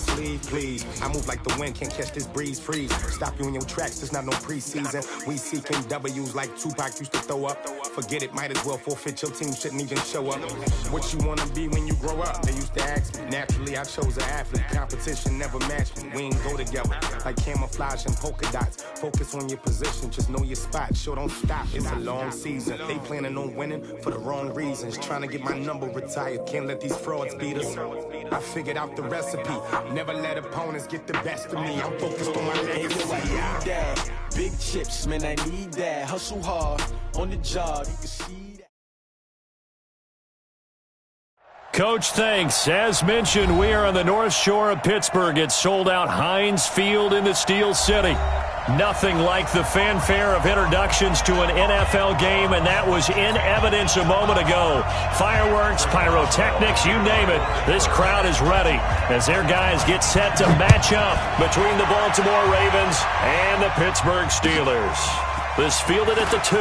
sleeve, please. I move like the wind, can't catch this breeze, freeze. Stop you in your tracks, there's not no preseason. We seeking W's like Tupac used to throw up. Forget it, might as well forfeit, your team shouldn't even show up. What you wanna be when you grow up? They used to ask me. Naturally, I chose an athlete. Competition never matched me. We ain't go together like camouflage and polka dots. Focus on your position, just know your spot. Sure, don't stop, it's a long season. They planning on winning for the wrong reasons. Trying to get my number retired, can't let these frauds beat us. I figured out the recipe. Never let opponents get the best of me. I'm focused on my legacy. Big chips, man, I need that. Hustle hard on the job, you can see that. Coach, thanks. As mentioned, we are on the North Shore of Pittsburgh. It's sold out Heinz Field in the Steel City. Nothing like the fanfare of introductions to an NFL game, and that was in evidence a moment ago. Fireworks, pyrotechnics, you name it. This crowd is ready as their guys get set to match up between the Baltimore Ravens and the Pittsburgh Steelers. This fielded at the 2.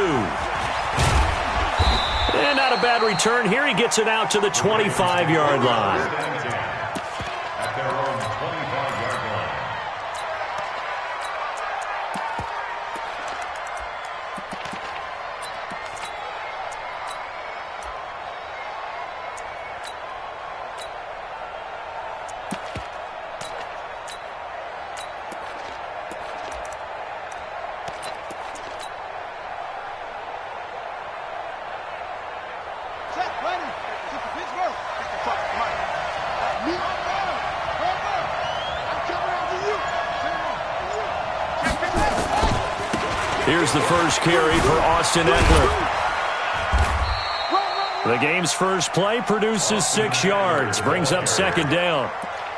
And not a bad return here. He gets it out to the 25-yard line. Here's the first carry for Austin Eckler. The game's first play produces 6 yards, brings up second down.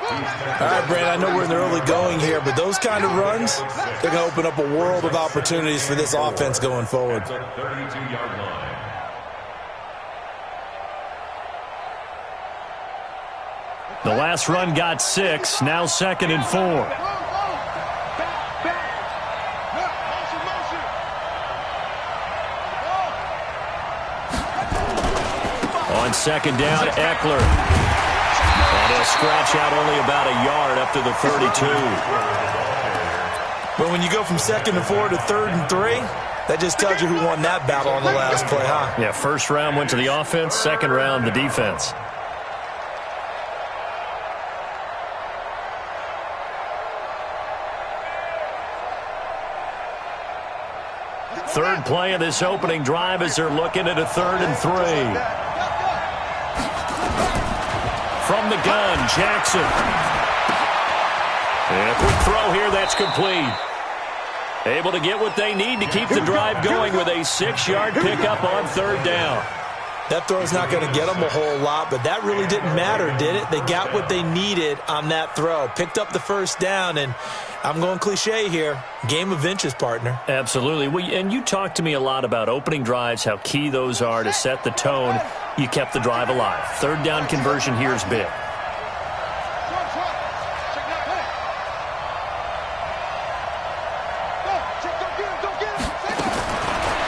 All right, Brandon, I know we're in the early going here, but those kind of runs, they're going to open up a world of opportunities for this offense going forward. The last run got 6, now 2nd and 4. On second down, Eckler. And he'll scratch out only about a yard up to the 32. But when you go from 2nd and 4 to 3rd and 3, that just tells you who won that battle on the last play, huh? Yeah, first round went to the offense, second round the defense. Third play of this opening drive as they're looking at a 3rd and 3. From the gun, Jackson. And a quick throw here, that's complete. Able to get what they need to keep the drive going with a 6-yard pickup on 3rd down. That throw's not going to get them a whole lot, but that really didn't matter, did it? They got what they needed on that throw. Picked up the first down, and I'm going cliche here. Game of inches, partner. Absolutely. And you talked to me a lot about opening drives, how key those are to set the tone. You kept the drive alive. 3rd down conversion here is big.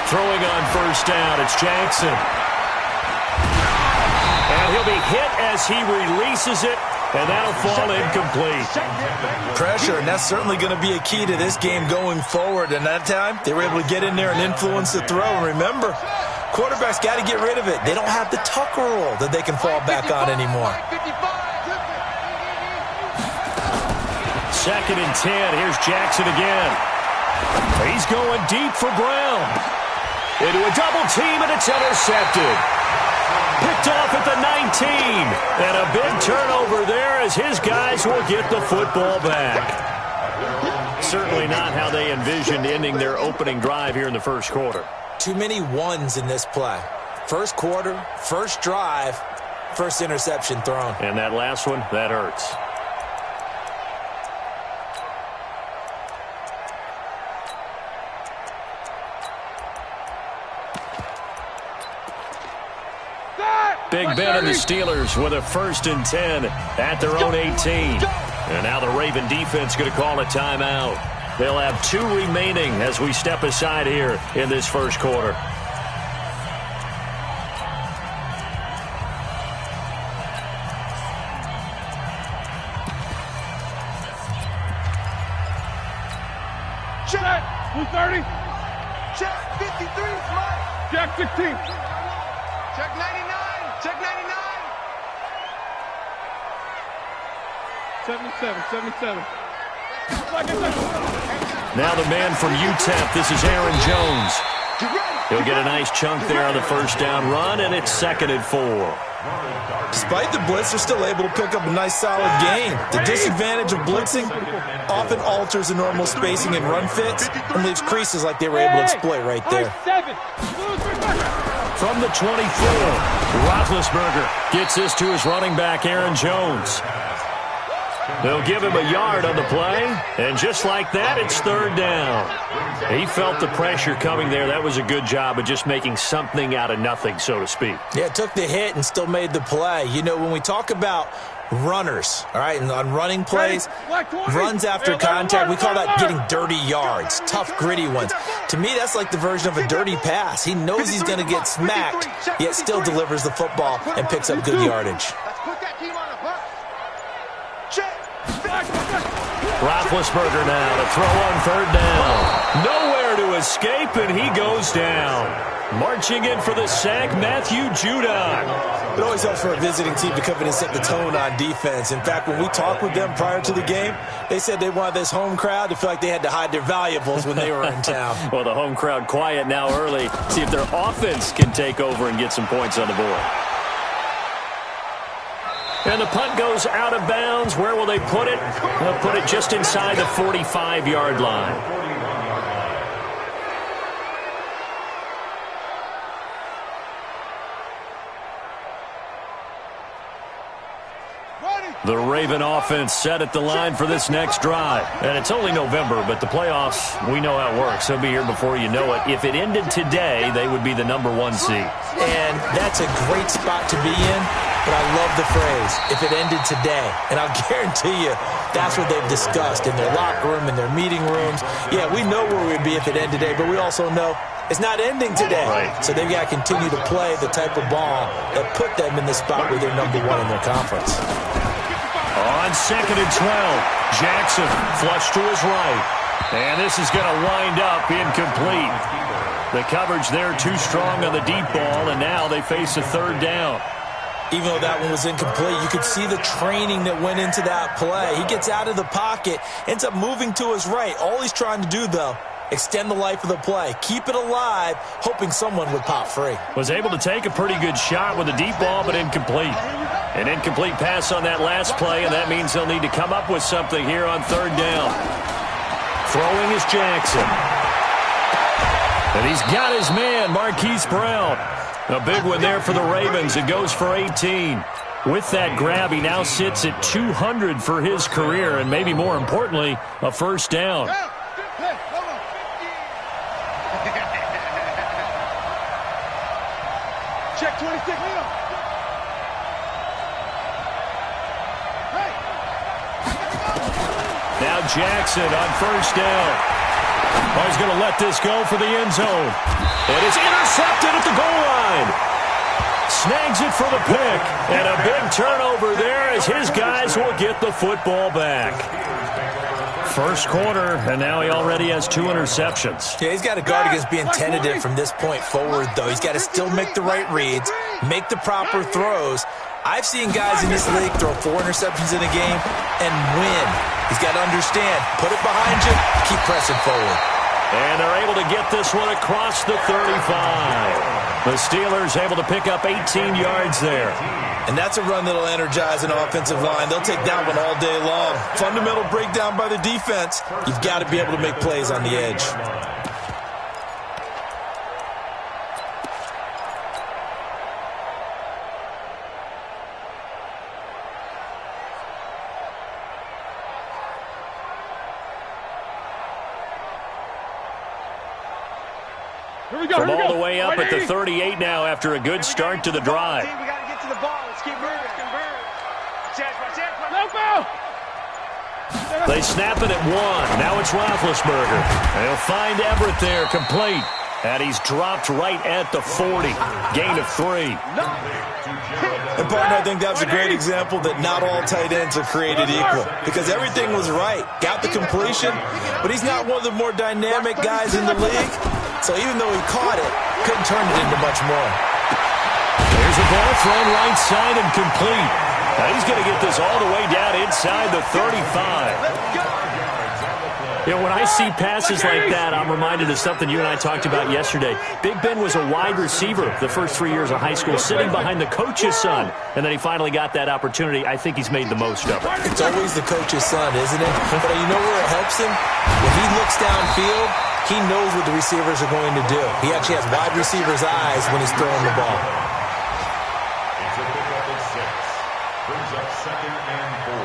Throwing on 1st down, it's Jackson. And he'll be hit as he releases it, and that'll fall incomplete. Pressure, and that's certainly going to be a key to this game going forward. And that time, they were able to get in there and influence the throw. And remember, quarterbacks got to get rid of it. They don't have the Tucker rule that they can fall back on anymore. 2nd and 10. Here's Jackson again. He's going deep for Brown. Into a double team, and it's intercepted. Picked off at the 19. And a big turnover there as his guys will get the football back. Certainly not how they envisioned ending their opening drive here in the first quarter. Too many ones in this play. First quarter, first drive, first interception thrown. And that last one, that hurts. Big Ben and the Steelers with a 1st and 10 at their own 18. And now the Raven defense going to call a timeout. They'll have 2 remaining as we step aside here in this first quarter. Check. Blue 30. Check 53. Smart. Check 16. Check 99. Check 99. 77. Now the man from UTEP, this is Aaron Jones. He'll get a nice chunk there on the first down run, and it's 2nd and 4. Despite the blitz, they're still able to pick up a nice solid gain. The disadvantage of blitzing often alters the normal spacing and run fits and leaves creases like they were able to exploit right there. From the 24, Roethlisberger gets this to his running back, Aaron Jones. They'll give him a yard on the play, and just like that, it's 3rd down. He felt the pressure coming there. That was a good job of just making something out of nothing, so to speak. Yeah, took the hit and still made the play. You know, when we talk about runners, all right, and on running plays, runs after contact, we call that getting dirty yards, tough, gritty ones. To me, that's like the version of a dirty pass. He knows he's going to get smacked, yet still delivers the football and picks up good yardage. Roethlisberger now to throw on 3rd down. Nowhere to escape, and he goes down. Marching in for the sack, Matthew Judon. It always helps for a visiting team to come in and set the tone on defense. In fact, when we talked with them prior to the game, they said they wanted this home crowd to feel like they had to hide their valuables when they were in town. Well, the home crowd quiet now early. See if their offense can take over and get some points on the board. And the punt goes out of bounds. Where will they put it? They'll put it just inside the 45-yard line. The Raven offense set at the line for this next drive. And it's only November, but the playoffs, we know how it works. They'll be here before you know it. If it ended today, they would be the #1 seed. And that's a great spot to be in, but I love the phrase, if it ended today. And I'll guarantee you, that's what they've discussed in their locker room, in their meeting rooms. Yeah, we know where we'd be if it ended today, but we also know it's not ending today. Right. So they've got to continue to play the type of ball that put them in the spot where they're #1 in their conference. On 2nd and 12, Jackson flush to his right. And this is going to wind up incomplete. The coverage there too strong on the deep ball, and now they face a 3rd down. Even though that one was incomplete, you could see the training that went into that play. He gets out of the pocket, ends up moving to his right. All he's trying to do, though, extend the life of the play. Keep it alive, hoping someone would pop free. Was able to take a pretty good shot with a deep ball, but incomplete. An incomplete pass on that last play, and that means they'll need to come up with something here on 3rd down. Throwing is Jackson. And he's got his man, Marquise Brown. A big one there for the Ravens. It goes for 18. With that grab, he now sits at 200 for his career, and maybe more importantly, a 1st down. Check 26. Now Jackson on 1st down. Oh, he's going to let this go for the end zone. It is intercepted at the goal line. Snags it for the pick. And a big turnover there as his guys will get the football back. First quarter, and now he already has 2 interceptions. Yeah, he's got to guard against being tentative from this point forward, though. He's got to still make the right reads, make the proper throws. I've seen guys in this league throw 4 interceptions in a game and win. He's got to understand, put it behind you, keep pressing forward. And they're able to get this one across the 35. The Steelers able to pick up 18 yards there. And that's a run that'll energize an offensive line. They'll take that one all day long. Fundamental breakdown by the defense. You've got to be able to make plays on the edge. From all the way up at the 38 now after a good start to the drive. We got to get to the ball. Let's keep moving. They snap it at 1. Now it's Roethlisberger. They'll find Everett there, complete. And he's dropped right at the 40. Gain of 3. And, partner, I think that's a great example that not all tight ends are created equal, because everything was right. Got the completion, but he's not one of the more dynamic guys in the league. So even though he caught it, couldn't turn it into much more. There's a ball thrown right side and complete. Now he's going to get this all the way down inside the 35. You know, when I see passes like that, I'm reminded of something you and I talked about yesterday. Big Ben was a wide receiver the first 3 years of high school, sitting behind the coach's son, and then he finally got that opportunity. I think he's made the most of it. It's always the coach's son, isn't it? But you know where it helps him? When he looks downfield, he knows what the receivers are going to do. He actually has wide receivers' eyes when he's throwing the ball. It's a pickup of 6. Brings up 2nd and 4.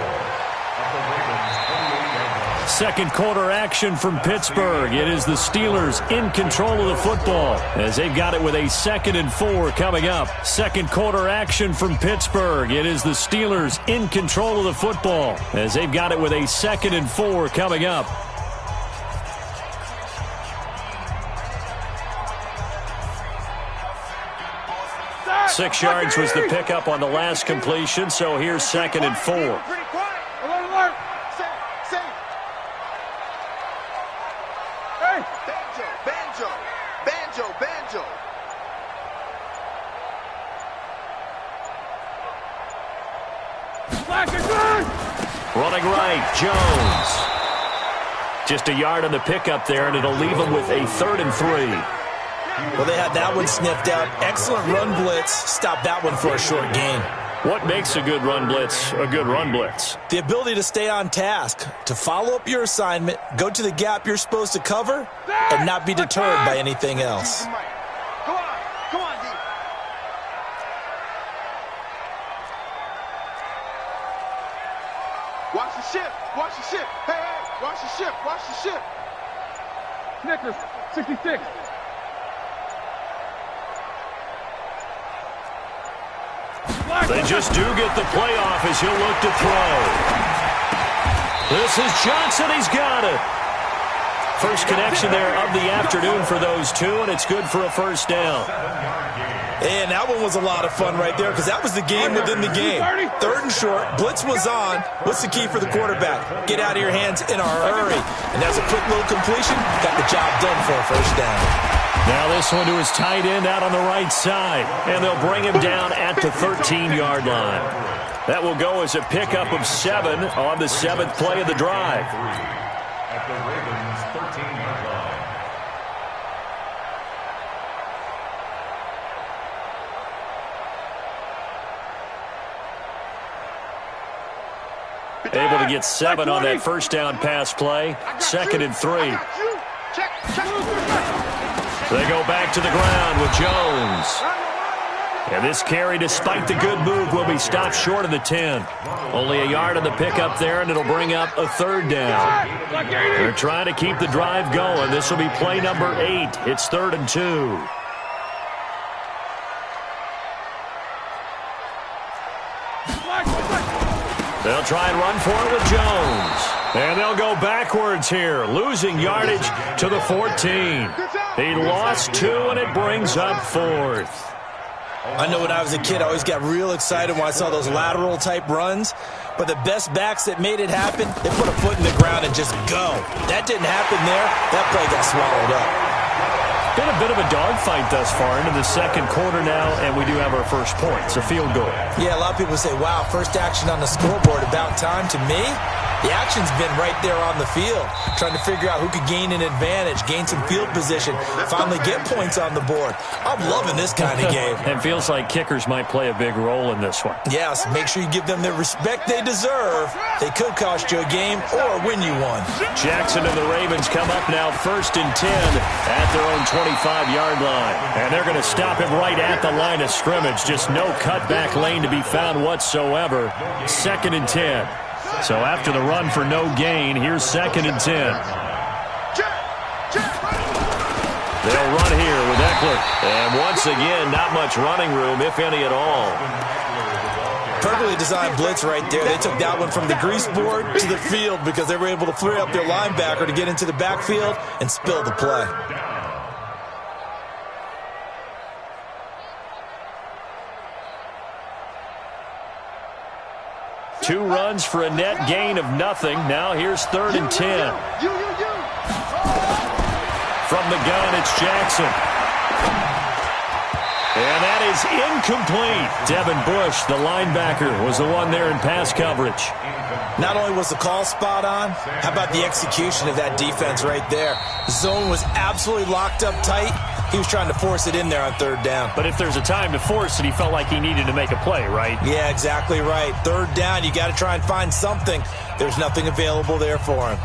At the Ravens' 28-yard line. Second quarter action from Pittsburgh. It is the Steelers in control of the football as they've got it with a 2nd and 4 coming up. Second quarter action from Pittsburgh. It is the Steelers in control of the football as they've got it with a 2nd and 4 coming up. Six yards was the pickup on the last completion, so here's 2nd and 4. Pretty quiet. Alert. Safe. Hey. Banjo. Black is good. Running right, Jones. Just a yard on the pickup there, and it'll leave him with a 3rd and 3. Well, they had that one sniffed out. Excellent run blitz. Stop that one for a short gain. What makes a good run blitz a good run blitz? The ability to stay on task, to follow up your assignment, go to the gap you're supposed to cover, and not be deterred by anything else. Come on, D. Watch the ship. Hey, watch the ship. Snickers, 66. They just do get the playoff as he'll look to throw. This is Johnson. He's got it. First connection there of the afternoon for those two, and it's good for a first down. And that one was a lot of fun right there because that was the game within the game. 3rd and short. Blitz was on. What's the key for the quarterback? Get out of your hands in a hurry. And that's a quick little completion. Got the job done for a first down. Now this one to his tight end out on the right side. And they'll bring him down at the 13-yard line. That will go as a pickup of 7 on the 7th play of the drive. At the Ravens' 13-yard line. Able to get 7 on that first down pass play. 2nd and 3. They go back to the ground with Jones. And this carry, despite the good move, will be stopped short of the 10. Only a yard on the pickup there, and it'll bring up a 3rd down. They're trying to keep the drive going. This will be play number 8. It's 3rd and 2. They'll try and run for it with Jones. And they'll go backwards here, losing yardage to the 14. He lost 2, and it brings up 4th. I know when I was a kid, I always got real excited when I saw those lateral-type runs. But the best backs that made it happen, they put a foot in the ground and just go. That didn't happen there. That play got swallowed up. Been a bit of a dogfight thus far into the second quarter now, and we do have our first point. It's a field goal. Yeah, a lot of people say, wow, first action on the scoreboard, about time. To me, the action's been right there on the field, trying to figure out who could gain an advantage, gain some field position, finally get points on the board. I'm loving this kind of game. And feels like kickers might play a big role in this one. Yes, make sure you give them the respect they deserve. They could cost you a game or win you one. Jackson and the Ravens come up now 1st and 10 at their own 25-yard line. And they're going to stop him right at the line of scrimmage. Just no cutback lane to be found whatsoever. 2nd and 10. So after the run for no gain, here's 2nd and 10. They'll run here with Eckler. And once again, not much running room, if any at all. Perfectly designed blitz right there. They took that one from the grease board to the field because they were able to free up their linebacker to get into the backfield and spill the play. 2 runs for a net gain of nothing. Now here's 3rd and 10. From the gun, it's Jackson. And that is incomplete. Devin Bush, the linebacker, was the one there in pass coverage. Not only was the call spot on, how about the execution of that defense right there? The zone was absolutely locked up tight. He was trying to force it in there on 3rd down. But if there's a time to force it, he felt like he needed to make a play, right? Yeah, exactly right. 3rd down, you got to try and find something. There's nothing available there for him.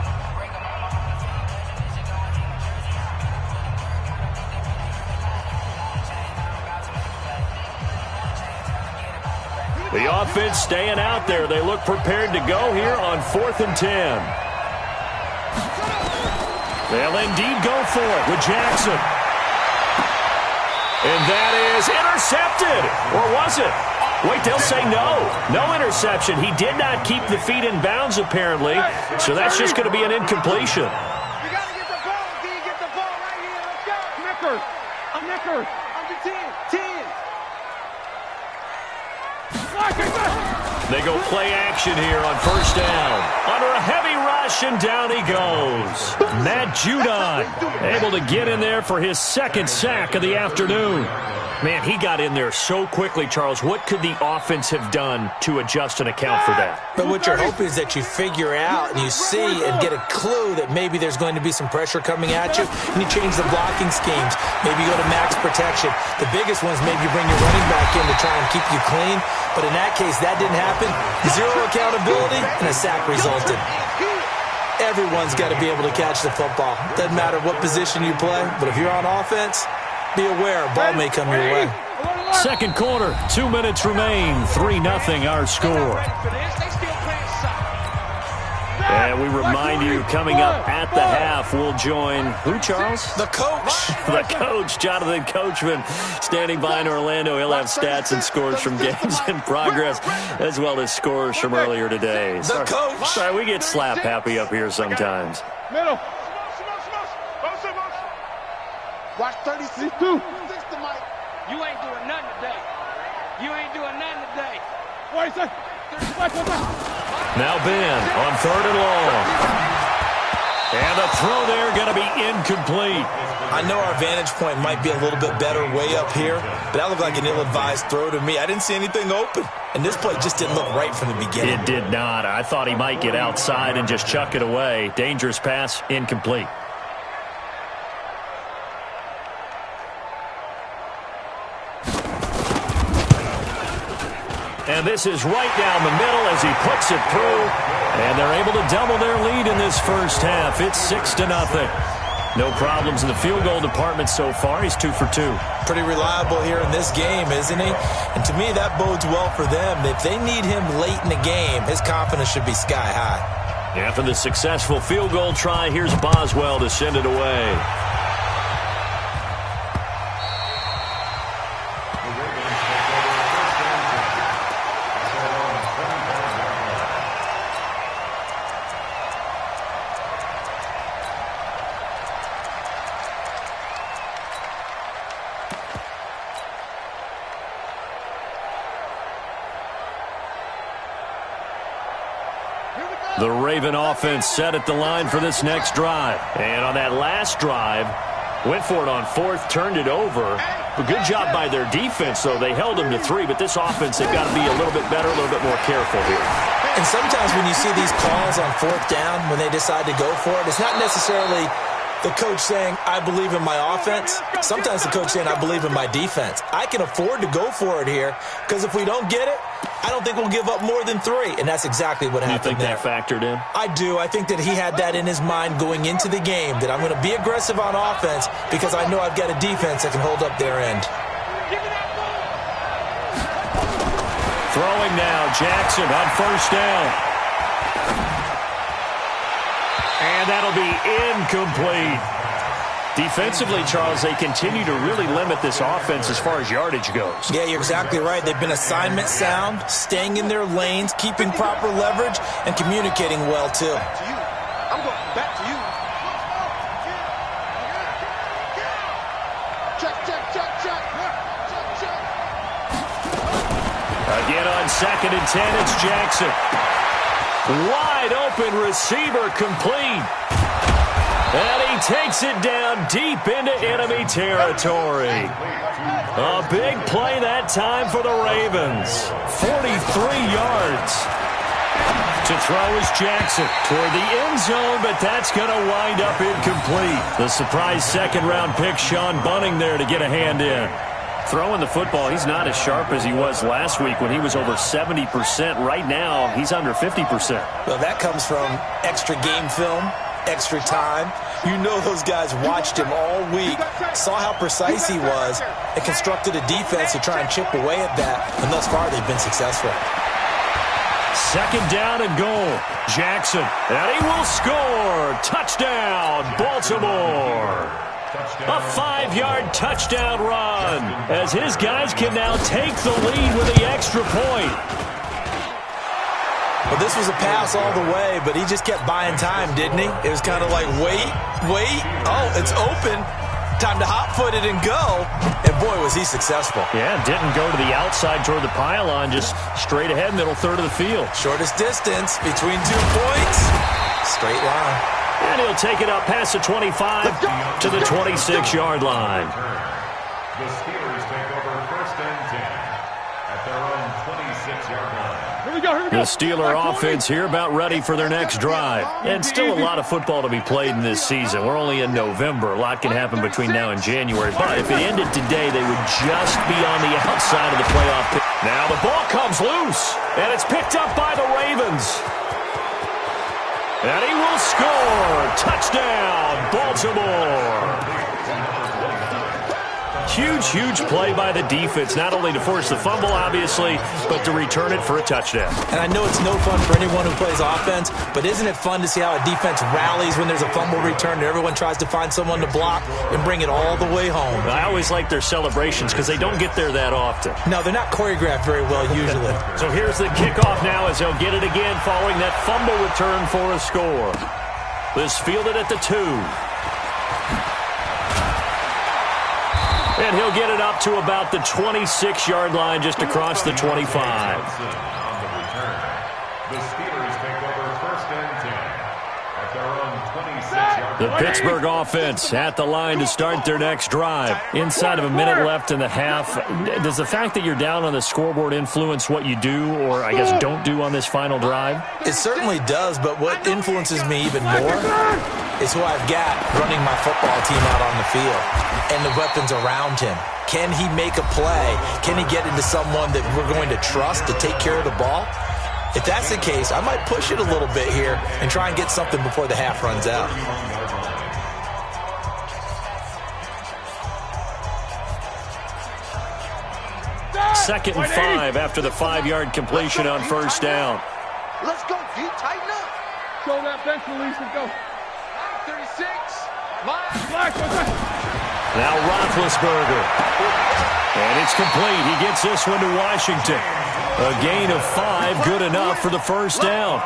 The offense staying out there. They look prepared to go here on 4th and 10. They'll indeed go for it with Jackson. And that is intercepted. Or was it? Wait, they'll say no. No interception. He did not keep the feet in bounds, apparently. So that's just going to be an incompletion. You got to get the ball, D. Get the ball right here. Let's go. Knickers. I'm Knickers. Under 10. 10. They go play action here on 1st down. Under a heavy rush, and down he goes. Matt Judon able to get in there for his 2nd sack of the afternoon. Man, he got in there so quickly, Charles. What could the offense have done to adjust and account for that? But what you're hoping is that you figure out and you see and get a clue that maybe there's going to be some pressure coming at you, and you change the blocking schemes. Maybe you go to max protection. The biggest one is maybe you bring your running back in to try and keep you clean. But in that case, that didn't happen. 0 accountability, and a sack resulted. Everyone's got to be able to catch the football. Doesn't matter what position you play, but if you're on offense, be aware a ball may come your way. 2nd quarter, 2 minutes remain. 3-0 our score. And we remind you, coming up at the half, we'll join who, Charles? The coach. The coach, Jonathan Coachman, standing by in Orlando. He'll have stats and scores from games in progress, as well as scores from earlier today. The coach. Sorry, we get slap happy up here sometimes. Middle. Watch 36. 2. You ain't doing nothing today. You ain't doing nothing today. Wait a second. Now Ben on 3rd and long. And the throw there going to be incomplete. I know our vantage point might be a little bit better way up here, but that looked like an ill-advised throw to me. I didn't see anything open, and this play just didn't look right from the beginning. It did not. I thought he might get outside and just chuck it away. Dangerous pass, incomplete. And this is right down the middle as he puts it through. And they're able to double their lead in this 1st half. It's 6-0. No problems in the field goal department so far. He's 2 for 2. Pretty reliable here in this game, isn't he? And to me, that bodes well for them. If they need him late in the game, his confidence should be sky high. After the successful field goal try, here's Boswell to send it away. The Raven offense set at the line for this next drive. And on that last drive, went for it on 4th, turned it over. A good job by their defense, though. They held them to 3, but this offense, they've got to be a little bit better, a little bit more careful here. And sometimes when you see these calls on 4th down, when they decide to go for it, it's not necessarily the coach saying, I believe in my offense. Sometimes the coach saying, I believe in my defense. I can afford to go for it here, because if we don't get it, I don't think we'll give up more than 3, and that's exactly what happened there. You think that factored in? I do. I think that he had that in his mind going into the game, that I'm going to be aggressive on offense because I know I've got a defense that can hold up their end. Throwing now, Jackson on 1st down. And that'll be incomplete. Defensively, Charles, they continue to really limit this offense as far as yardage goes. Yeah, you're exactly right. They've been assignment sound, staying in their lanes, keeping proper leverage, and communicating well, too. I'm going back to you. Check. Again on 2nd and 10, it's Jackson. Wide open receiver complete. And he takes it down deep into enemy territory. A big play that time for the Ravens. 43 yards. To throw is Jackson toward the end zone, but that's going to wind up incomplete. The surprise second-round pick, Sean Bunting, there to get a hand in. Throwing the football, he's not as sharp as he was last week when he was over 70%. Right now, he's under 50%. Well, that comes from extra game film, extra time. You know those guys watched him all week, saw how precise he was, and constructed a defense to try and chip away at that, and thus far they've been successful. Second down and goal. Jackson, and he will score. Touchdown, Baltimore. A 5-yard touchdown run as his guys can now take the lead with the extra point. Well, this was a pass all the way, but he just kept buying time, didn't he? It was kind of like, wait. Oh, it's open. Time to hot-foot it and go. And, boy, was he successful. Yeah, didn't go to the outside toward the pylon, just straight ahead, middle third of the field. Shortest distance between 2 points. Straight line. And he'll take it up past the 25 to the 26-yard line. The Steelers take over 1st and 10 at their own 26-yard line. The Steeler offense here about ready for their next drive. And still a lot of football to be played in this season. We're only in November. A lot can happen between now and January. But if it ended today, they would just be on the outside of the playoff pick. Now the ball comes loose, and it's picked up by the Ravens. And he will score. Touchdown, Baltimore. Huge play by the defense, not only to force the fumble, obviously, but to return it for a touchdown. And I know it's no fun for anyone who plays offense, but isn't it fun to see how a defense rallies when there's a fumble return and everyone tries to find someone to block and bring it all the way home? I always like their celebrations because they don't get there that often. No, they're not choreographed very well usually. So here's the kickoff now as they'll get it again following that fumble return for a score. This fielded at the 2. And he'll get it up to about the 26-yard line just across the 25. On the return, the Steelers take over 1st and 10 at their own 26-yard line. The Pittsburgh offense at the line to start their next drive. Inside of a minute left in the half, does the fact that you're down on the scoreboard influence what you do or, I guess, don't do on this final drive? It certainly does, but what influences me even more is who I've got running my football team out on the field and the weapons around him. Can he make a play? Can he get into someone that we're going to trust to take care of the ball? If that's the case, I might push it a little bit here and try and get something before the half runs out. Second and 5 after the 5-yard completion on first down. Let's go, G. Tighten up. Show that bench release and go. 36. Now Roethlisberger. And it's complete. He gets this one to Washington. A gain of 5, good enough for the first down.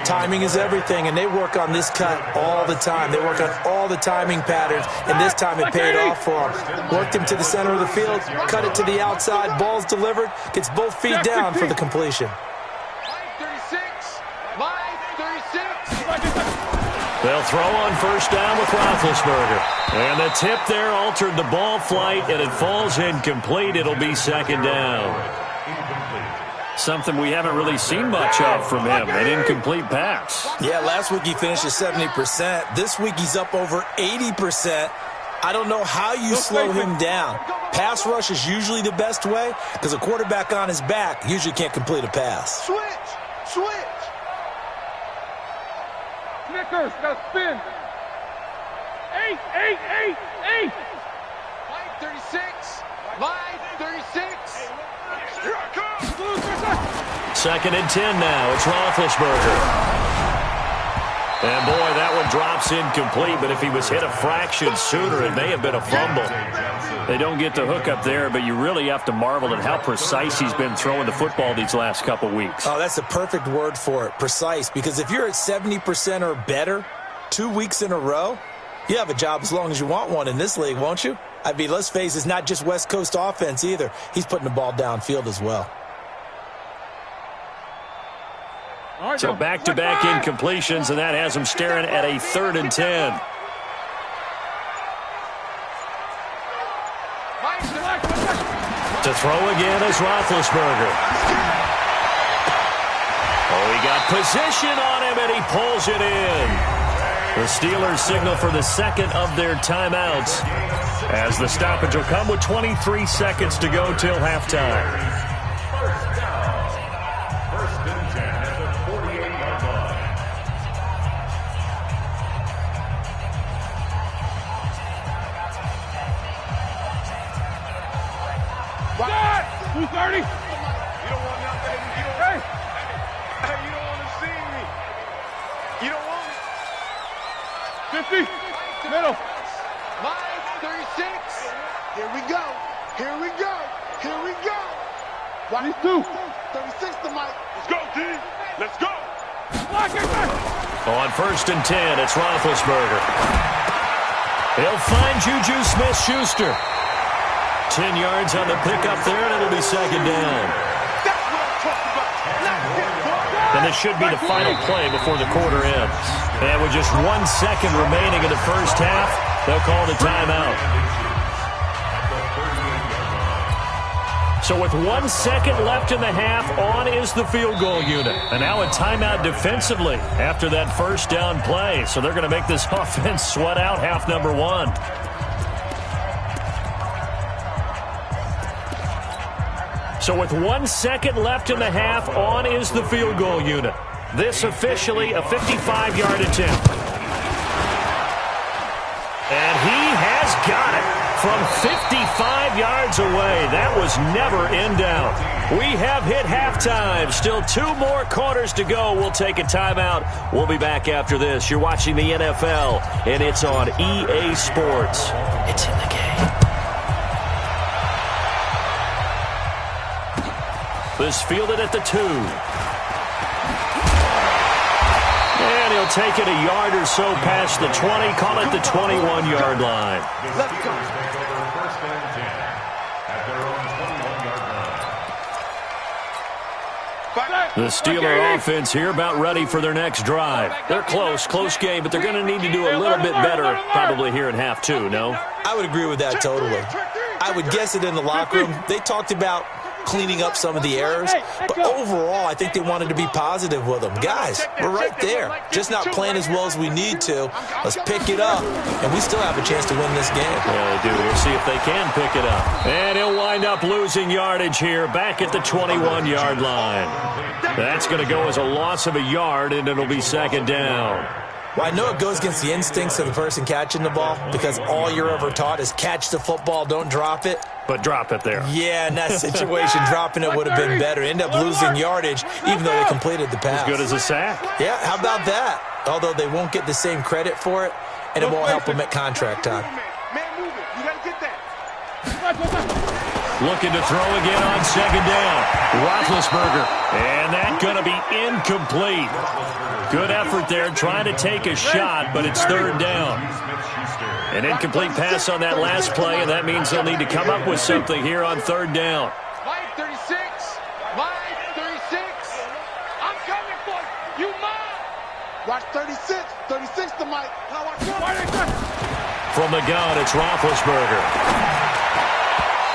Timing is everything, and they work on this cut all the time. They work on all the timing patterns, and this time it paid off for him. Worked him to the center of the field, cut it to the outside, ball's delivered, gets both feet down for the completion. 36. 36. They'll throw on first down with Roethlisberger. And the tip there altered the ball flight, and it falls incomplete. It'll be second down. Something we haven't really seen much of from him, an incomplete pass. Yeah, last week he finished at 70%. This week he's up over 80%. I don't know how you slow him down. Pass rush is usually the best way because a quarterback on his back usually can't complete a pass. Switch. Snickers, got to spin. 8. 36. 36. Here I come. Second and 10 now. It's Roethlisberger. And, boy, that one drops incomplete, but if he was hit a fraction sooner, it may have been a fumble. They don't get the hook up there, but you really have to marvel at how precise he's been throwing the football these last couple weeks. Oh, that's a perfect word for it, precise, because if you're at 70% or better 2 weeks in a row, you have a job as long as you want one in this league, won't you? I mean, let's face it, it's not just West Coast offense either. He's putting the ball downfield as well. So back-to-back incompletions, and that has them staring at a 3rd and 10. To throw again is Roethlisberger. Oh, he got position on him, and he pulls it in. The Steelers signal for the second of their timeouts, as the stoppage will come with 23 seconds to go till halftime. First and 10 at the 48-yard line. What? 230? You don't want nothing. You don't, hey, you don't want to see me. You don't want me. 50. Middle. Line 36. Here we go. Here we go. Here we go. 22. 36 to Mike. Let's go, D. Let's go. On 1st and 10, it's Roethlisberger. He'll find Juju Smith-Schuster. 10 yards on the pickup there, and it'll be 2nd down. That's what I'm talking about. And this should be the final play before the quarter ends. And with just 1 second remaining in the first half, they'll call the timeout. So with 1 second left in the half, on is the field goal unit. And now a timeout defensively after that first down play. So they're going to make this offense sweat out half number 1. So with 1 second left in the half, on is the field goal unit. This officially a 55-yard attempt. And he has got it from 55 yards away. That was never in doubt. We have hit halftime. Still 2 more quarters to go. We'll take a timeout. We'll be back after this. You're watching the NFL, and it's on EA Sports. It's in the game. This fielded at the 2. And he'll take it a yard or so past the 20, call it the 21-yard line. Let's go. Take over 1st and 10 at their own 21-yard line. The Steeler offense here about ready for their next drive. They're close game, but they're going to need to do a little bit better probably here in half 2, no? I would agree with that totally. I would guess it in the locker room. They talked about cleaning up some of the errors, but overall, I think they wanted to be positive with them. Guys, we're right there. Just not playing as well as we need to. Let's pick it up, and we still have a chance to win this game. Yeah, they do. We'll see if they can pick it up. And he'll wind up losing yardage here back at the 21-yard line. That's going to go as a loss of a yard, and it'll be 2nd down. Well, I know it goes against the instincts of the person catching the ball because all you're ever taught is catch the football, don't drop it. But drop it there. Yeah, in that situation, dropping it would have been better. End up losing yardage, even though they completed the pass. As good as a sack. Yeah, how about that? Although they won't get the same credit for it, and it won't help them at contract time. Man, move it. You got to get that. Looking to throw again on 2nd down. Roethlisberger. And that's going to be incomplete. Good effort there, trying to take a shot, but it's 3rd down. An incomplete pass on that last play, and that means they'll need to come up with something here on 3rd down. Line 36. Line 36. I'm coming for you. You mine. Watch 36. 36 to Mike. From the gun, it's Roethlisberger.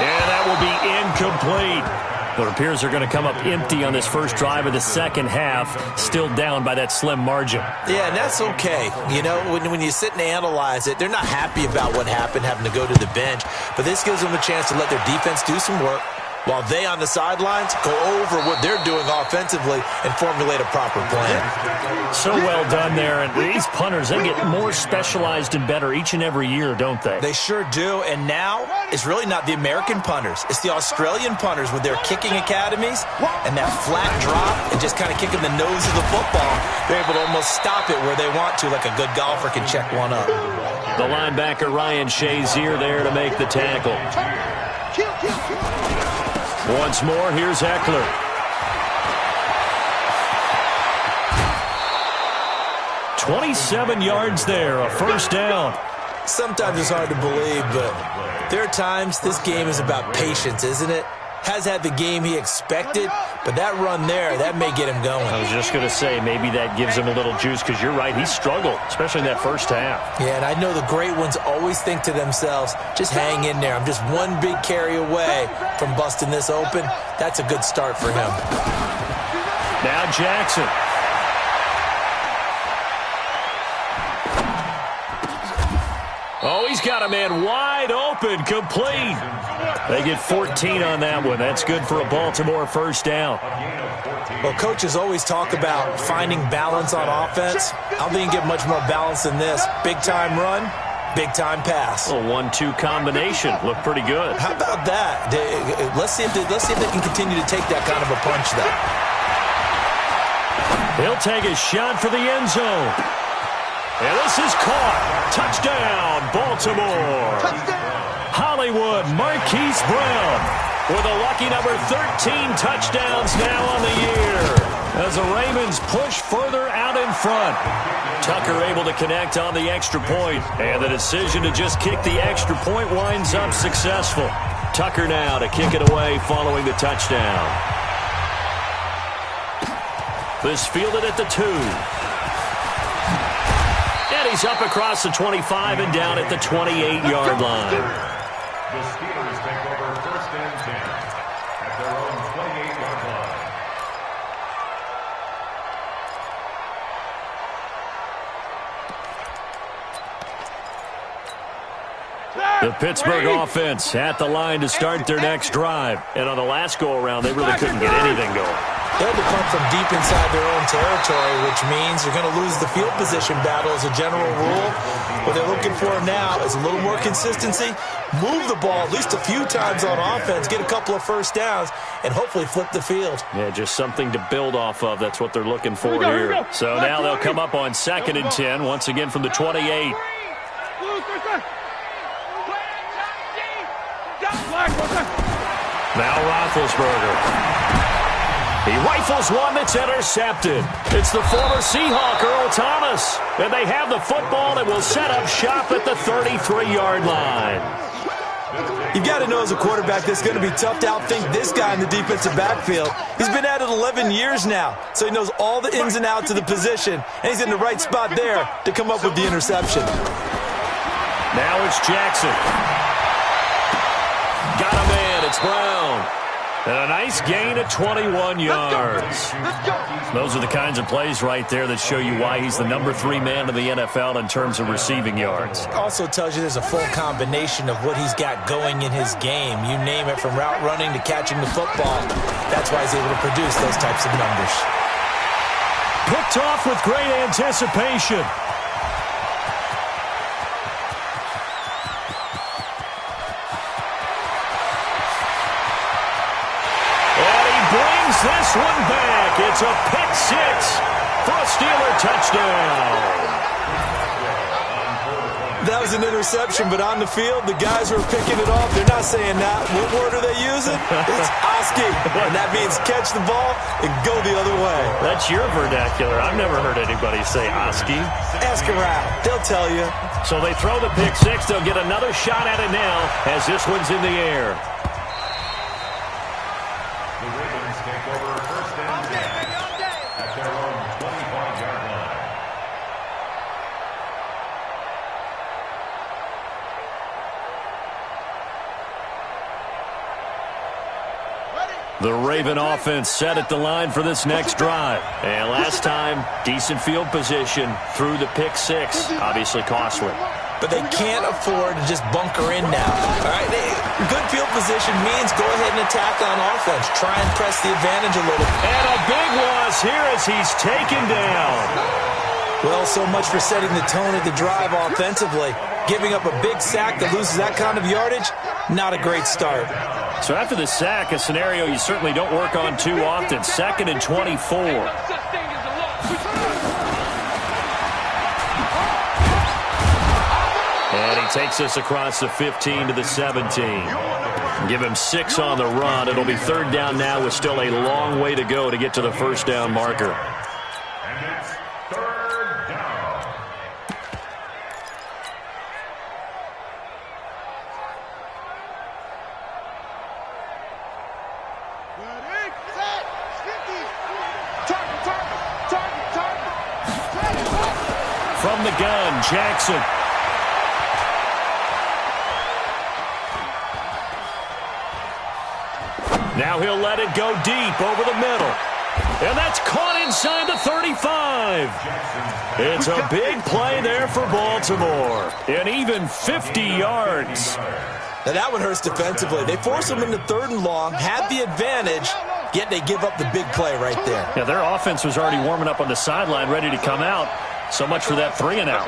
And that will be incomplete. It appears they're going to come up empty on this first drive of the second half, still down by that slim margin. Yeah, and that's okay. You know, when you sit and analyze it, they're not happy about what happened, having to go to the bench. But this gives them a chance to let their defense do some work, while they on the sidelines go over what they're doing offensively and formulate a proper plan. So well done there. And these punters, they get more specialized and better each and every year, don't they? They sure do. And now it's really not the American punters. It's the Australian punters with their kicking academies and that flat drop and just kind of kicking the nose of the football. They're able to almost stop it where they want to, like a good golfer can check one up. The linebacker Ryan Shazier there to make the tackle. Once more, here's Eckler. "27 yards there, a 1st down. Sometimes it's hard to believe, but there are times this game is about patience, isn't it? Has had the game he expected, But that run there, that may get him going. I was just going to say, maybe that gives him a little juice, because you're right, he struggled, especially in that first half. Yeah, and I know the great ones always think to themselves, just hang in there. I'm just one big carry away from busting this open. That's a good start for him. Now Jackson. Oh, he's got a man wide open, complete. They get 14 on that one. That's good for a Baltimore first down. Well, coaches always talk about finding balance on offense. I don't think you get much more balance than this. Big-time run, big-time pass. A 1-2 combination. Looked pretty good. How about that? Let's see if they can continue to take that kind of a punch, though. He'll take a shot for the end zone. And this is caught. Touchdown, Baltimore. Hollywood Marquise Brown with a lucky number 13 touchdowns now on the year as the Ravens push further out in front. Tucker able to connect on the extra point, and the decision to just kick the extra point winds up successful. Tucker now to kick it away following the touchdown. This fielded at the 2. And he's up across the 25 and down at the 28-yard line. The Steelers take over first and 10 at their own 28-yard line. The Pittsburgh offense at the line to start their next drive. And on the last go-around, they really couldn't get anything going. They'll come from deep inside their own territory, which means you're going to lose the field position battle as a general rule. What they're looking for now is a little more consistency, move the ball at least a few times on offense, get a couple of first downs, and hopefully flip the field. Yeah, just something to build off of. That's what they're looking for here. So now they'll come up on 2nd and 10, once again from the 28. Now Roethlisberger. He rifles one that's intercepted. It's the former Seahawk, Earl Thomas. And they have the football and will set up shop at the 33-yard line. You've got to know as a quarterback that's going to be tough to outthink this guy in the defensive backfield. He's been at it 11 years now, so he knows all the ins and outs of the position, and he's in the right spot there to come up with the interception. Now it's Jackson. Got a man. It's Brown. And a nice gain of 21 yards. Those are the kinds of plays right there that show you why he's the number 3 man in the NFL in terms of receiving yards. Also tells you there's a full combination of what he's got going in his game. You name it, from route running to catching the football. That's why he's able to produce those types of numbers. Picked off with great anticipation. This one back. It's a pick 6 for a Steeler touchdown. That was an interception, but on the field, the guys who are picking it off, they're not saying that. What word are they using? It's Oski, and that means catch the ball and go the other way. That's your vernacular. I've never heard anybody say Oski. Ask around. They'll tell you. So they throw the pick 6. They'll get another shot at it now as this one's in the air. The Raven offense set at the line for this next drive. And last time, decent field position through the pick 6. Obviously costly. But they can't afford to just bunker in now. All right, good field position means go ahead and attack on offense. Try and press the advantage a little. And a big loss here as he's taken down. Well, so much for setting the tone of the drive offensively. Giving up a big sack that loses that kind of yardage, not a great start. So after the sack, a scenario you certainly don't work on too often. 2nd and 24. And he takes us across the 15 to the 17. Give him 6 on the run. It'll be 3rd down now with still a long way to go to get to the first down marker. And it's 3rd down. from the gun, Jackson. Now he'll let it go deep over the middle. And that's caught inside the 35. It's a big play there for Baltimore. And even 50 yards. Now that one hurts defensively. They force them into 3rd and long, had the advantage, yet they give up the big play right there. Yeah, their offense was already warming up on the sideline, ready to come out. So much for that 3 and out.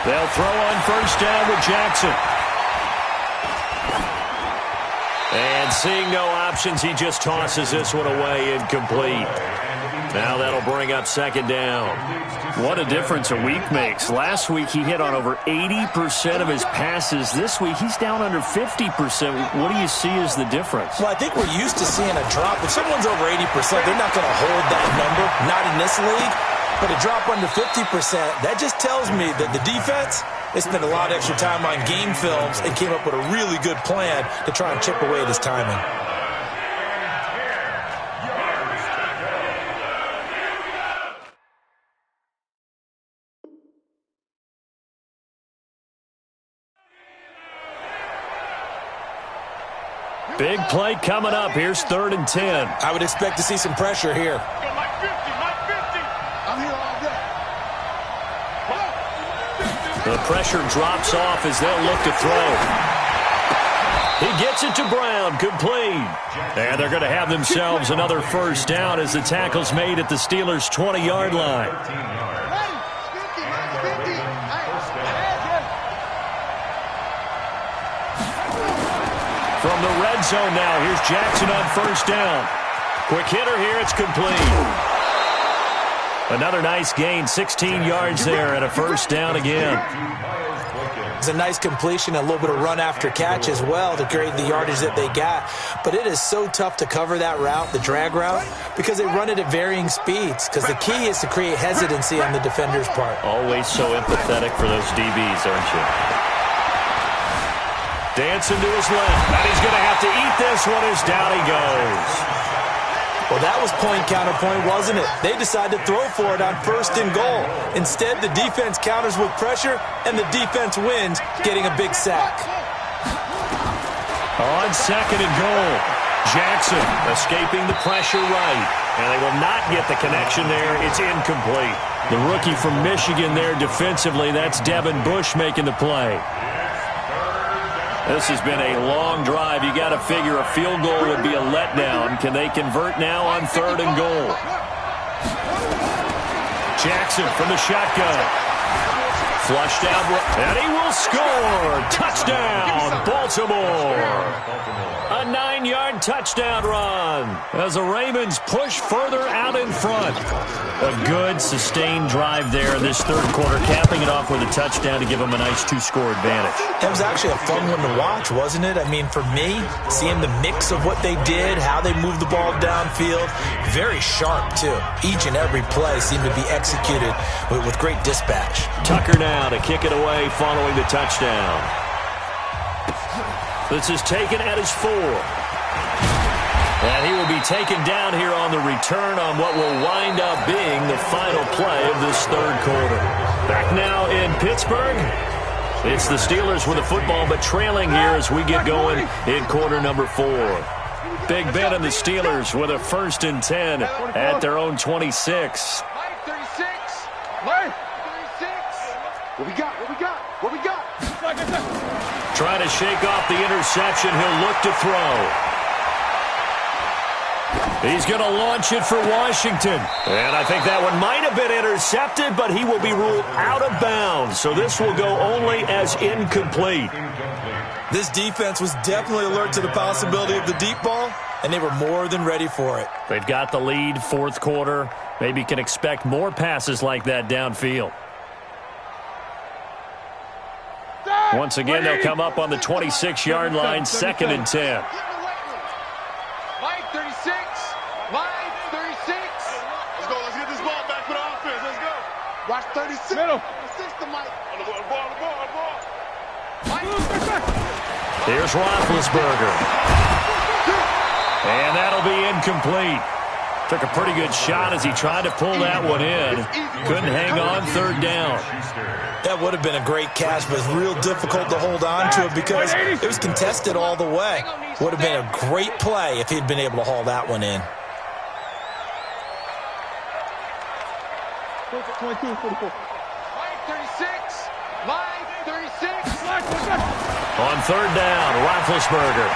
They'll throw on 1st down with Jackson. And seeing no options, he just tosses this one away, incomplete. Now that'll bring up 2nd down. What a difference a week makes. Last week he hit on over 80% of his passes. This week he's down under 50%. What do you see as the difference? Well, I think we're used to seeing a drop. If someone's over 80%, they're not going to hold that number, not in this league. But a drop under 50%, that just tells me that the defense, they spent a lot of extra time on game films and came up with a really good plan to try and chip away at his timing. Big play coming up. Here's 3rd and 10. I would expect to see some pressure here. The pressure drops off as they'll look to throw. He gets it to Brown, complete. And they're going to have themselves another 1st down as the tackle's made at the Steelers' 20-yard line. From the red zone now, here's Jackson on 1st down. Quick hitter here, it's complete. Another nice gain, 16 yards there, and a 1st down again. It's a nice completion, a little bit of run after catch as well to create the yardage that they got. But it is so tough to cover that route, the drag route, because they run it at varying speeds. Because the key is to create hesitancy on the defender's part. Always so empathetic for those DBs, aren't you? Dancing to his left, and he's going to have to eat this one as down he goes. Well, that was point counterpoint, wasn't it? They decided to throw for it on 1st and goal. Instead, the defense counters with pressure, and the defense wins, getting a big sack. On 2nd and goal, Jackson escaping the pressure right. And they will not get the connection there. It's incomplete. The rookie from Michigan there defensively, that's Devin Bush making the play. This has been a long drive. You got to figure a field goal would be a letdown. Can they convert now on 3rd and goal? Jackson from the shotgun. Flushed out, and he will score. Touchdown, Baltimore. A 9-yard touchdown run as the Ravens push further out in front. A good, sustained drive there in this 3rd quarter, capping it off with a touchdown to give them a nice 2-score advantage. It was actually a fun one to watch, wasn't it? I mean, for me, seeing the mix of what they did, how they moved the ball downfield, very sharp, too. Each and every play seemed to be executed with great dispatch. Tucker now to kick it away following the touchdown. This is taken at his 4. And he will be taken down here on the return on what will wind up being the final play of this 3rd quarter. Back now in Pittsburgh. It's the Steelers with the football, but trailing here as we get going in quarter number 4. Big Ben and the Steelers with a 1st and 10 at their own 26. What we got? What we got? Trying to shake off the interception. He'll look to throw. He's going to launch it for Washington. And I think that one might have been intercepted, but he will be ruled out of bounds. So this will go only as incomplete. This defense was definitely alert to the possibility of the deep ball, and they were more than ready for it. They've got the lead, 4th quarter. Maybe can expect more passes like that downfield. Once again, they'll come up on the 26-yard line, 2nd and 10. Mike, 36. Mike, 36. Let's go. Let's get this ball back for the offense. Let's go. Watch 36. Middle. 36 to Mike. On the ball. Mike. Here's Roethlisberger. incomplete. Took a pretty good shot as he tried to pull that one in. Couldn't hang on third down. That would have been a great catch, but it's real difficult to hold on to it because it was contested all the way. Would have been a great play if he'd been able to haul that one in. 22, 44. 36. Line 36. On third down, Roethlisberger.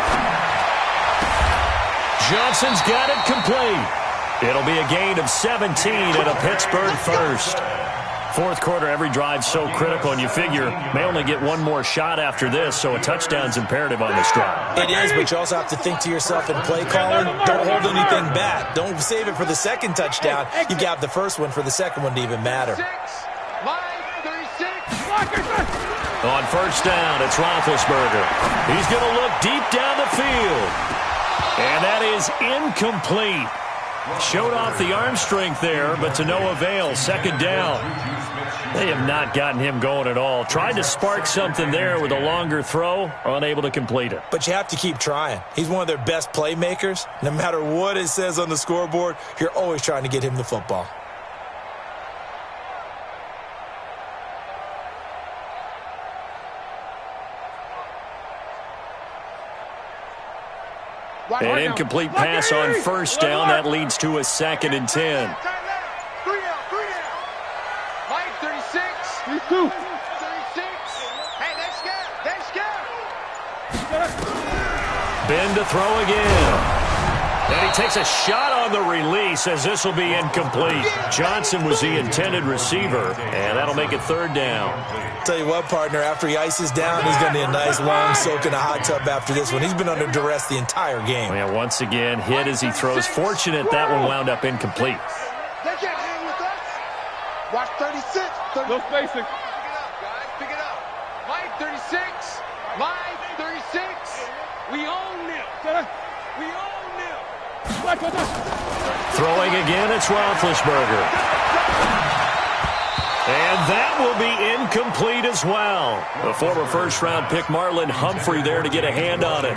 Johnson's got it complete. It'll be a gain of 17 and a Pittsburgh first. Fourth quarter, every drive so critical, and you figure may only get one more shot after this, so a touchdown's imperative on this drive. It is, but you also have to think to yourself in play calling, don't hold anything back. Don't save it for the second touchdown. You've got the first one for the second one to even matter. On first down, it's Roethlisberger. He's going to look deep down the field. And that is incomplete. Showed off the arm strength there, but to no avail. Second down. They have not gotten him going at all. Tried to spark something there with a longer throw, unable to complete it. But you have to keep trying. He's one of their best playmakers. No matter what it says on the scoreboard, you're always trying to get him the football. An incomplete pass on first down. That leads to a 2nd and 10. 3 down. Line 36. 32. 36. Hey, let's go. Ben to throw again. And he takes a shot on the release as this will be incomplete. Johnson was the intended receiver, and that'll make it third down. Tell you what, partner, after he ices down, he's going to need a nice long soak in a hot tub after this one. He's been under duress the entire game. Yeah, once again, hit as he throws. Fortunate that one wound up incomplete. They can't hang with us. Watch 36. No spacing. Pick it up. Line 36. Line 36. We own them. We own them. Throwing again, it's Roethlisberger. And that will be incomplete as well. The former first-round pick Marlon Humphrey there to get a hand on it.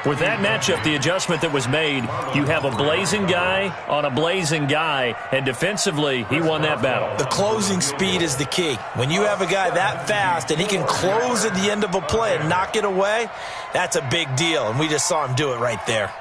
With that matchup, the adjustment that was made, you have a blazing guy on a blazing guy, and defensively, he won that battle. The closing speed is the key. When you have a guy that fast and he can close at the end of a play and knock it away, that's a big deal, and we just saw him do it right there.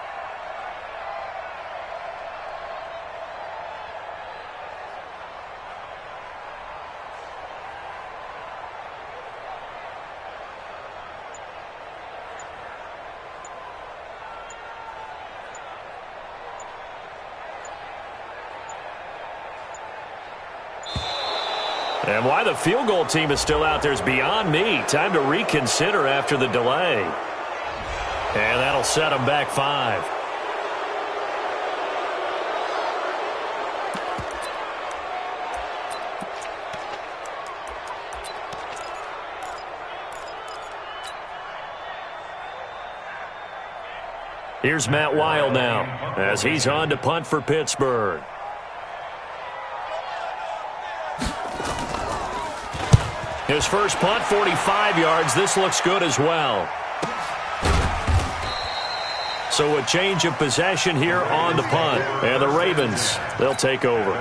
And why the field goal team is still out there is beyond me. Time to reconsider after the delay. And that'll set them back 5. Here's Matt Wild now as he's on to punt for Pittsburgh. His first punt, 45 yards. This looks good as well. So a change of possession here on the punt. And the Ravens, they'll take over.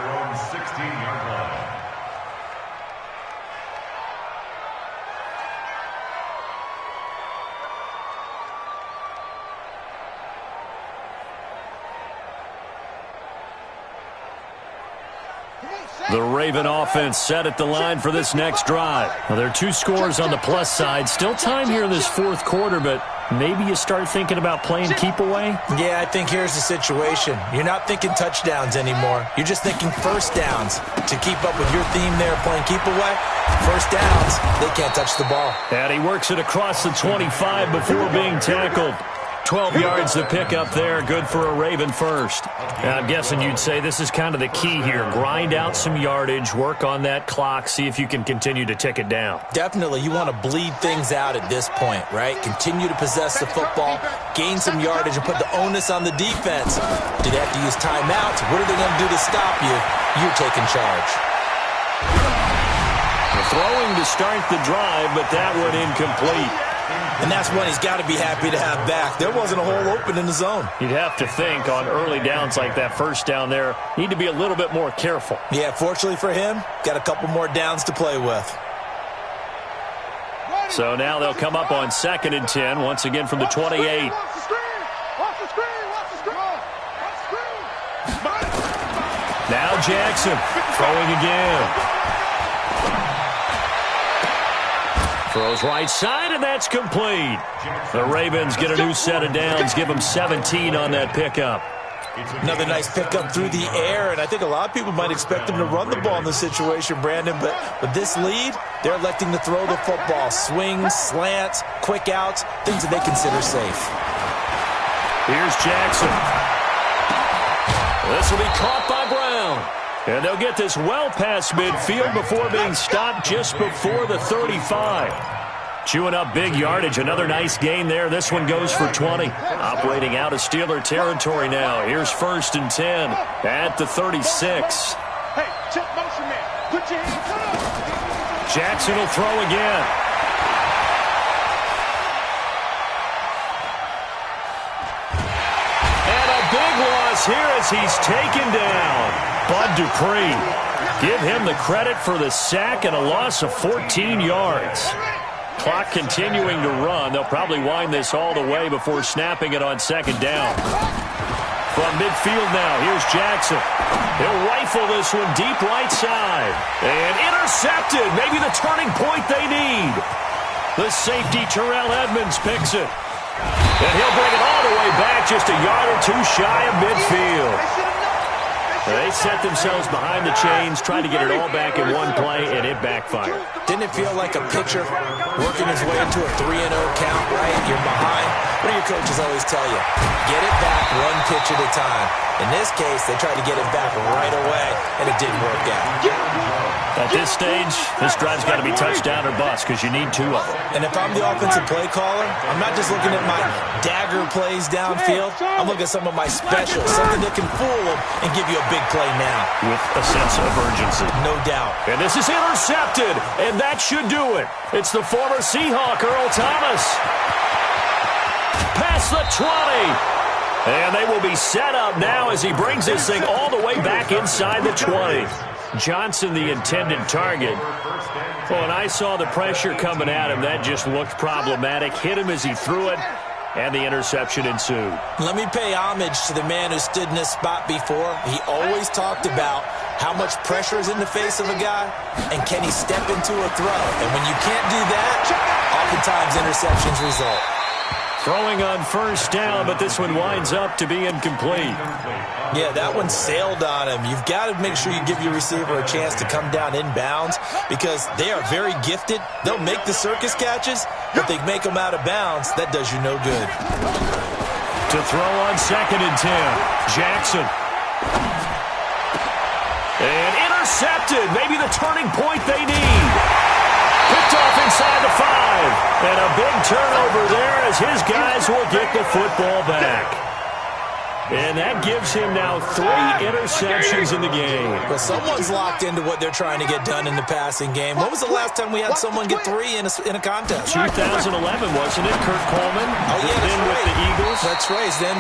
The Raven offense set at the line for this next drive. Well, there are 2 scores on the plus side. Still time here in this fourth quarter, but maybe you start thinking about playing keep away? Yeah, I think here's the situation. You're not thinking touchdowns anymore. You're just thinking first downs. To keep up with your theme there, playing keep away, first downs, they can't touch the ball. And he works it across the 25 before being tackled. 12 yards to pick up there. Good for a Raven first. And I'm guessing you'd say this is kind of the key here. Grind out some yardage, work on that clock, see if you can continue to tick it down. Definitely. You want to bleed things out at this point, right? Continue to possess the football, gain some yardage, and put the onus on the defense. Do they have to use timeouts? What are they going to do to stop you? You're taking charge. Throwing to start the drive, but that one incomplete. And that's one he's got to be happy to have back. There wasn't a hole open in the zone. You'd have to think on early downs like that first down there, need to be a little bit more careful. Yeah, fortunately for him, got a couple more downs to play with. So now they'll come up on 2nd and 10, once again from the 28. Now Jackson throwing again. Throws right side, and that's complete. The Ravens get a new set of downs, give them 17 on that pickup. Another nice pickup through the air, and I think a lot of people might expect them to run the ball in this situation, Brandon, but with this lead, they're electing to throw the football. Swings, slants, quick outs, things that they consider safe. Here's Jackson. This will be caught by Brown. And they'll get this well past midfield before being stopped just before the 35. Chewing up big yardage. Another nice gain there. This one goes for 20. Operating out of Steeler territory now. Here's 1st and 10 at the 36. Hey, check motion man. Put your hands up. Jackson will throw again. And a big loss here as he's taken down. Bud Dupree. Give him the credit for the sack and a loss of 14 yards. Clock continuing to run. They'll probably wind this all the way before snapping it on 2nd down. From midfield now, here's Jackson. He'll rifle this one deep right side. And intercepted. Maybe the turning point they need. The safety, Terrell Edmonds, picks it. And he'll bring it all the way back just a yard or two shy of midfield. They set themselves behind the chains, tried to get it all back in one play, and it backfired. Didn't it feel like a pitcher working his way into a 3-0 count, right? You're behind. What do your coaches always tell you? Get it back one pitch at a time. In this case, they tried to get it back right away, and it didn't work out. At this stage, this drive's got to be touchdown or bust because you need 2 of them. And if I'm the offensive play caller, I'm not just looking at my dagger plays downfield. I'm looking at some of my specials, something that can fool them and give you a big play now. With a sense of urgency. No doubt. And this is intercepted, and that should do it. It's the former Seahawk, Earl Thomas. Past the 20. And they will be set up now as he brings this thing all the way back inside the 20. Johnson, the intended target. Well, when I saw the pressure coming at him, that just looked problematic. Hit him as he threw it, and the interception ensued. Let me pay homage to the man who stood in this spot before. He always talked about how much pressure is in the face of a guy, and can he step into a throw? And when you can't do that, oftentimes interceptions result. Throwing on 1st down, but this one winds up to be incomplete. Yeah, that one sailed on him. You've got to make sure you give your receiver a chance to come down inbounds because they are very gifted. They'll make the circus catches, but they make them out of bounds. That does you no good. To throw on 2nd and 10, Jackson. And intercepted. Maybe the turning point they need. Picked off inside the 5. And a big turnover there as his guys will get the football back. And that gives him now 3 interceptions in the game. Well, someone's locked into what they're trying to get done in the passing game. When was the last time we had someone get 3 in a contest? 2011, wasn't it? Kurt Coleman. Oh, yeah, that's right. With the Eagles. That's right. It's then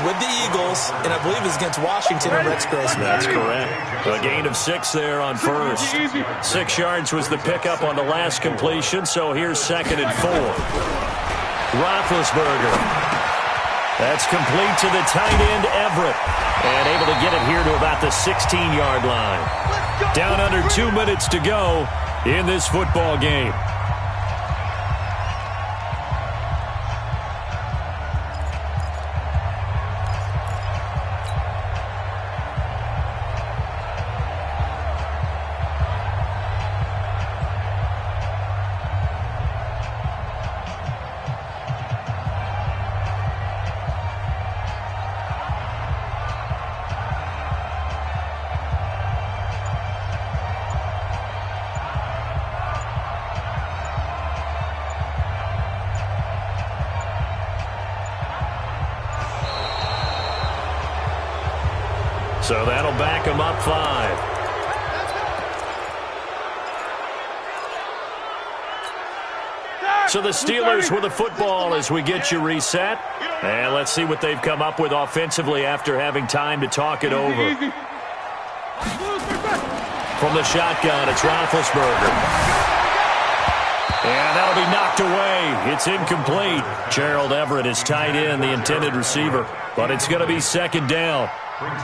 with the Eagles, and I believe it's against Washington and Rex Grossman. That's correct. A gain of 6 there on 1st. 6 yards was the pickup on the last completion, so here's 2nd and 4. Roethlisberger. That's complete to the tight end, Everett. And able to get it here to about the 16-yard line. Down under 2 minutes to go in this football game. So that'll back him up 5. So the Steelers with the football as we get you reset. And let's see what they've come up with offensively after having time to talk it over. From the shotgun, it's Roethlisberger. And that'll be knocked away. It's incomplete. Gerald Everett is tied in, the intended receiver. But it's going to be second down.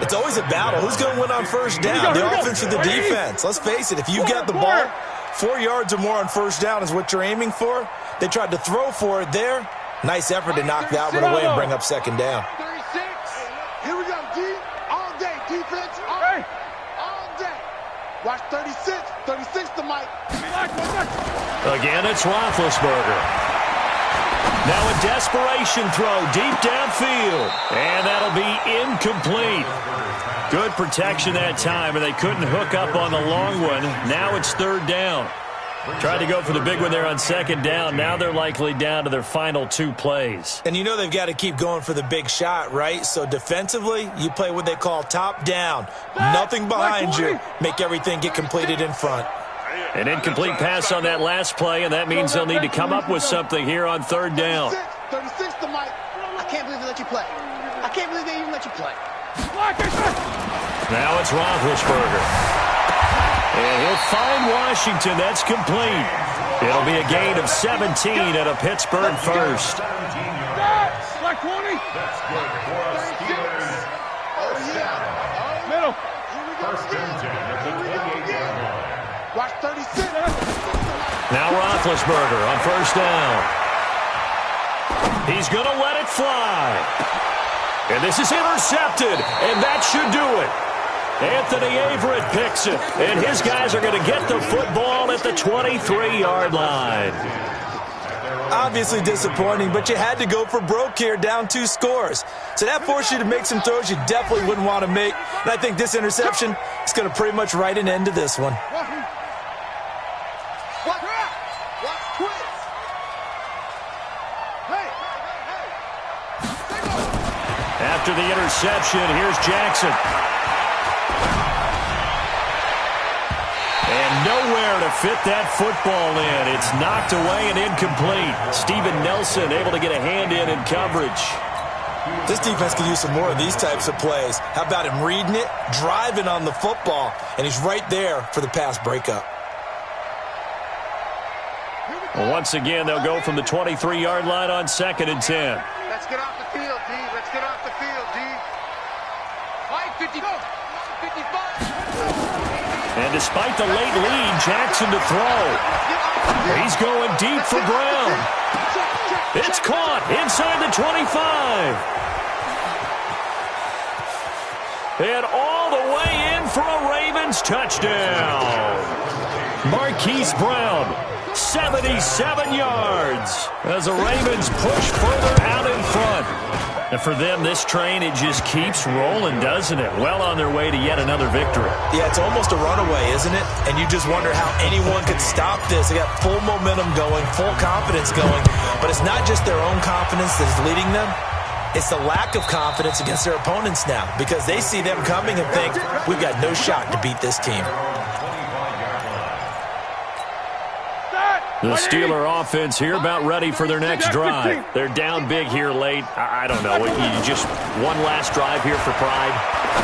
It's always a battle. Who's going to win on first down? The offense or the defense? Let's face it, if you got the ball, 4 yards or more on first down is what you're aiming for. They tried to throw for it there. Nice effort to knock that one away and bring up second down. 36. Here we go, D. All day. Defense all day. Watch 36. 36 to Mike. Again, it's Roethlisberger. Now a desperation throw deep downfield. And that'll be incomplete. Good protection that time, and they couldn't hook up on the long one. Now it's third down. Tried to go for the big one there on second down. Now they're likely down to their final 2 plays. And you know they've got to keep going for the big shot, right? So defensively, you play what they call top down. Nothing behind you. Make everything get completed in front. An incomplete pass on that last play, and that means they'll need to come up with something here on third down. 36 to Mike. I can't believe they let you play. I can't believe they even let you play. Now it's Roethlisberger. And he'll find Washington. That's complete. It'll be a gain of 17 and a Pittsburgh first. Black 20. That's good for us, Steelers. First down. Middle. First and 10 at the 28-yard line. Watch 36. Now Roethlisberger on first down. He's going to let it fly. And this is intercepted, and that should do it. Anthony Averett picks it, and his guys are going to get the football at the 23-yard line. Obviously disappointing, but you had to go for broke here, down 2 scores. So that forced you to make some throws you definitely wouldn't want to make. And I think this interception is going to pretty much write an end to this one. After the interception, here's Jackson. And nowhere to fit that football in. It's knocked away and incomplete. Steven Nelson able to get a hand in coverage. This defense could use some more of these types of plays. How about him reading it, driving on the football, and he's right there for the pass breakup. Well, once again, they'll go from the 23-yard line on second and 10. Let's get off the field, D. Let's get off the field, D. 55. And despite the late lead, Jackson to throw. He's going deep for Brown. It's caught inside the 25. And all the way in for a Ravens touchdown. Marquise Brown, 77 yards as the Ravens push further out in front. And for them, this train, it just keeps rolling, doesn't it? Well on their way to yet another victory. Yeah, it's almost a runaway, isn't it? And you just wonder how anyone could stop this. They got full momentum going, full confidence going. But it's not just their own confidence that is leading them. It's the lack of confidence against their opponents now because they see them coming and think, we've got no shot to beat this team. The Steeler offense here about ready for their next drive. They're down big here late. I don't know. You just one last drive here for pride.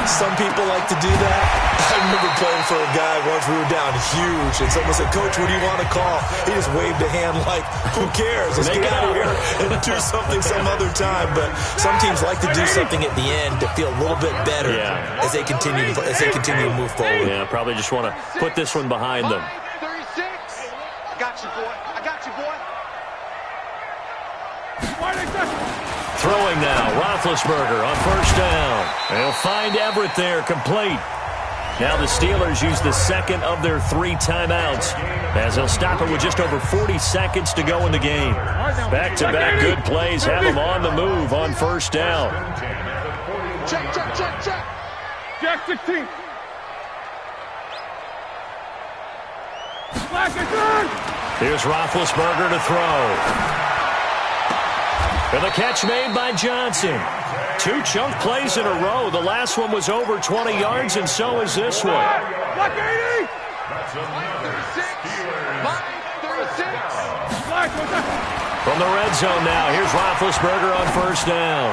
Some people like to do that. I remember playing for a guy once. We were down huge, and someone said, "Coach, what do you want to call?" He just waved a hand like, "Who cares? Let's get out of here and do something some other time." But some teams like to do something at the end to feel a little bit better as they continue to move forward. Yeah, probably just want to put this one behind them. Got you, boy. I got you, boy. Throwing now, Roethlisberger on first down. They'll find Everett there, complete. Now the Steelers use the second of their 3 timeouts as they'll stop it with just over 40 seconds to go in the game. Back-to-back good plays have them on the move on first down. Check. Jack 16. Here's Roethlisberger to throw. And the catch made by Johnson. 2 chunk plays in a row. The last one was over 20 yards, and so is this one. Black 80. That's another 36. Steelers. Black 36. Black From the red zone now, here's Roethlisberger on first down.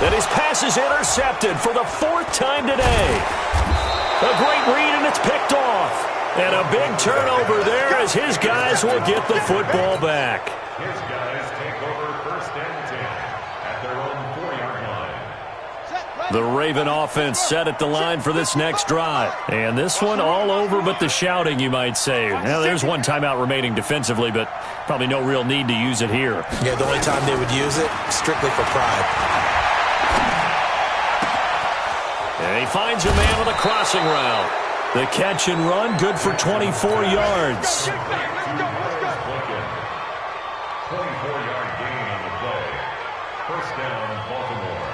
And his pass is intercepted for the 4th time today. A great read, and it's picked off. And a big turnover there as his guys will get the football back. His guys take over 1st and 10 at their own 4-yard line. The Raven offense set at the line for this next drive. And this one all over but the shouting, you might say. Now, there's one timeout remaining defensively, but probably no real need to use it here. Yeah, the only time they would use it, strictly for pride. And he finds a man on a crossing route. The catch and run, good for 24 yards. 24-yard gain on the play. 1st down, Baltimore.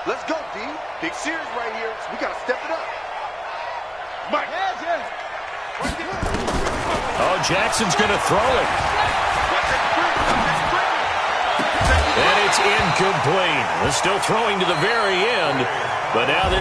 Let's go, D. Big series right here. So we got to step it up. Mike. Oh, Jackson's going to throw it. And it's incomplete. They're still throwing to the very end, but now